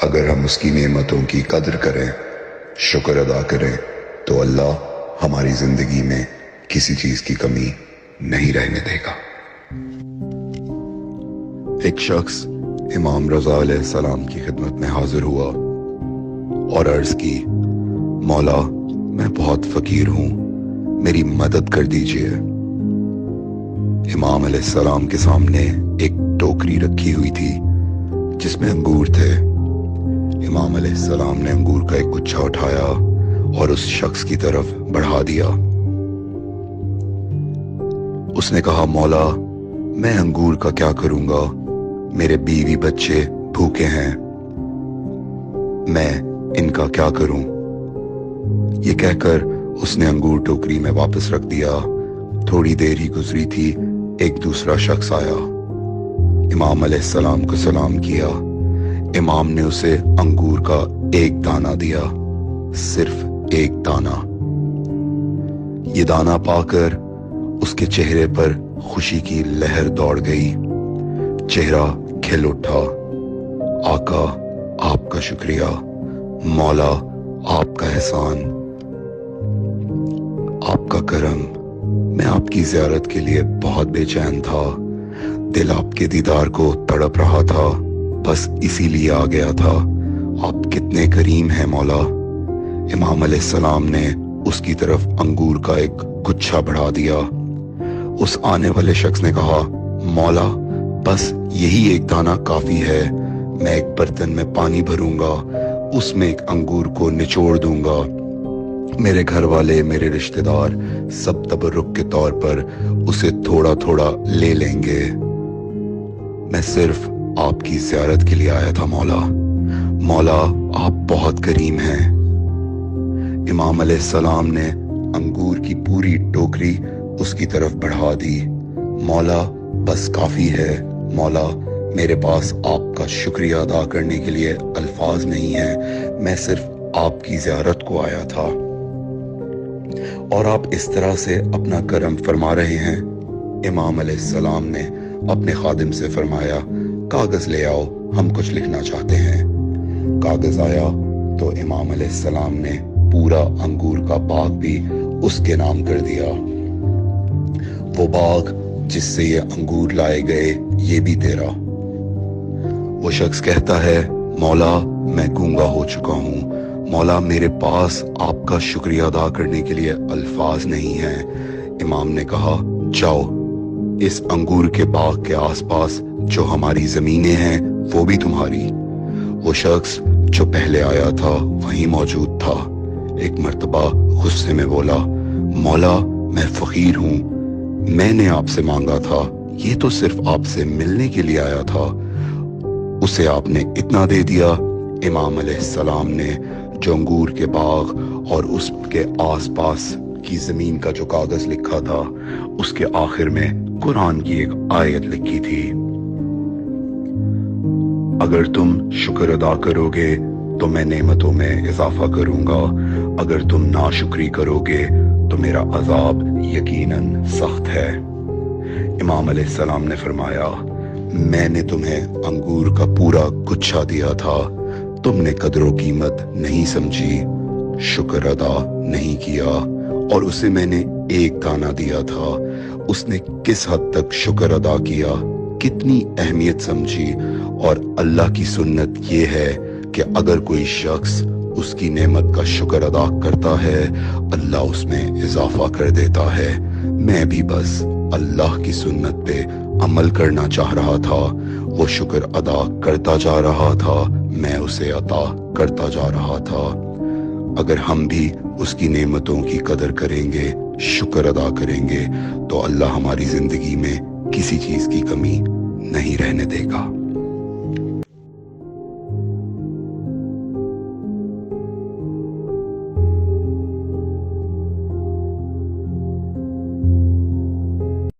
اگر ہم اس کی نعمتوں کی قدر کریں، شکر ادا کریں، تو اللہ ہماری زندگی میں کسی چیز کی کمی نہیں رہنے دے گا۔ ایک شخص امام رضا علیہ السلام کی خدمت میں حاضر ہوا اور عرض کی، مولا میں بہت فقیر ہوں، میری مدد کر دیجئے۔ امام علیہ السلام کے سامنے ایک ٹوکری رکھی ہوئی تھی جس میں انگور تھے۔ امام علیہ السلام نے انگور کا ایک گچھا اٹھایا اور اس شخص کی طرف بڑھا دیا۔ اس نے کہا، مولا میں انگور کا کیا کروں گا، میرے بیوی بچے بھوکے ہیں، میں ان کا کیا کروں؟ یہ کہہ کر اس نے انگور ٹوکری میں واپس رکھ دیا۔ تھوڑی دیر ہی گزری تھی، ایک دوسرا شخص آیا، امام علیہ السلام کو سلام کیا۔ امام نے اسے انگور کا ایک دانہ دیا، صرف ایک دانہ۔ یہ دانہ پا کر اس کے چہرے پر خوشی کی لہر دوڑ گئی، چہرہ کھل اٹھا۔ آقا آپ کا شکریہ، مولا آپ کا احسان، آپ کا کرم، میں آپ کی زیارت کے لیے بہت بے چین تھا، دل آپ کے دیدار کو تڑپ رہا تھا، بس اسی لیے آ گیا تھا۔ آپ کتنے کریم ہیں مولا۔ امام علیہ السلام نے اس کی طرف انگور کا ایک گچھا بڑھا دیا۔ اس آنے والے شخص نے کہا، مولا بس یہی ایک دانہ کافی ہے، میں ایک برتن میں پانی بھروں گا، اس میں ایک انگور کو نچوڑ دوں گا، میرے گھر والے، میرے رشتہ دار سب تبرک کے طور پر اسے تھوڑا تھوڑا لے لیں گے۔ میں صرف آپ کی زیارت کے لیے آیا تھا مولا، مولا آپ بہت کریم ہیں۔ امام علیہ السلام نے انگور کی پوری ٹوکری اس کی طرف بڑھا دی۔ مولا بس کافی ہے، مولا میرے پاس آپ کا شکریہ ادا کرنے کے لیے الفاظ نہیں ہیں، میں صرف آپ کی زیارت کو آیا تھا اور آپ اس طرح سے اپنا کرم فرما رہے ہیں۔ امام علیہ السلام نے اپنے خادم سے فرمایا، کاغذ لے آؤ، ہم کچھ لکھنا چاہتے ہیں۔ کاغذ آیا تو امام علیہ السلام نے پورا انگور کا باغ بھی اس کے نام کر دیا۔ وہ باغ جس سے یہ انگور لائے گئے، یہ بھی تیرا۔ وہ شخص کہتا ہے، مولا میں گونگا ہو چکا ہوں، مولا میرے پاس آپ کا شکریہ ادا کرنے کے لیے الفاظ نہیں ہیں۔ امام نے کہا، جاؤ اس انگور کے باغ کے آس پاس جو ہماری زمینیں ہیں وہ بھی تمہاری۔ وہ شخص جو پہلے آیا تھا وہیں موجود تھا۔ ایک مرتبہ غصے میں بولا، مولا میں فقیر ہوں، میں نے آپ سے مانگا تھا، یہ تو صرف آپ سے ملنے کے لیے آیا تھا، اسے آپ نے اتنا دے دیا۔ امام علیہ السلام نے جو انگور کے باغ اور اس کے آس پاس کی زمین کا جو کاغذ لکھا تھا، اس کے آخر میں قرآن کی ایک آیت لکھی تھی، اگر تم شکر ادا کرو گے تو میں نعمتوں میں اضافہ کروں گا، اگر تم ناشکری کرو گے تو میرا عذاب یقیناً سخت ہے۔ امام علیہ السلام نے فرمایا، میں نے تمہیں انگور کا پورا گچھا دیا تھا، تم نے قدر و قیمت نہیں سمجھی، شکر ادا نہیں کیا، اور اسے میں نے ایک دانہ دیا تھا، اس نے کس حد تک شکر ادا کیا، کتنی اہمیت سمجھی۔ اور اللہ کی سنت یہ ہے کہ اگر کوئی شخص اس کی نعمت کا شکر ادا کرتا ہے، اللہ اس میں اضافہ کر دیتا ہے۔ میں بھی بس اللہ کی سنت پہ عمل کرنا چاہ رہا تھا، وہ شکر ادا کرتا جا رہا تھا، میں اسے عطا کرتا جا رہا تھا۔ اگر ہم بھی اس کی نعمتوں کی قدر کریں گے، شکر ادا کریں گے، تو اللہ ہماری زندگی میں کسی چیز کی کمی نہیں رہنے دے گا۔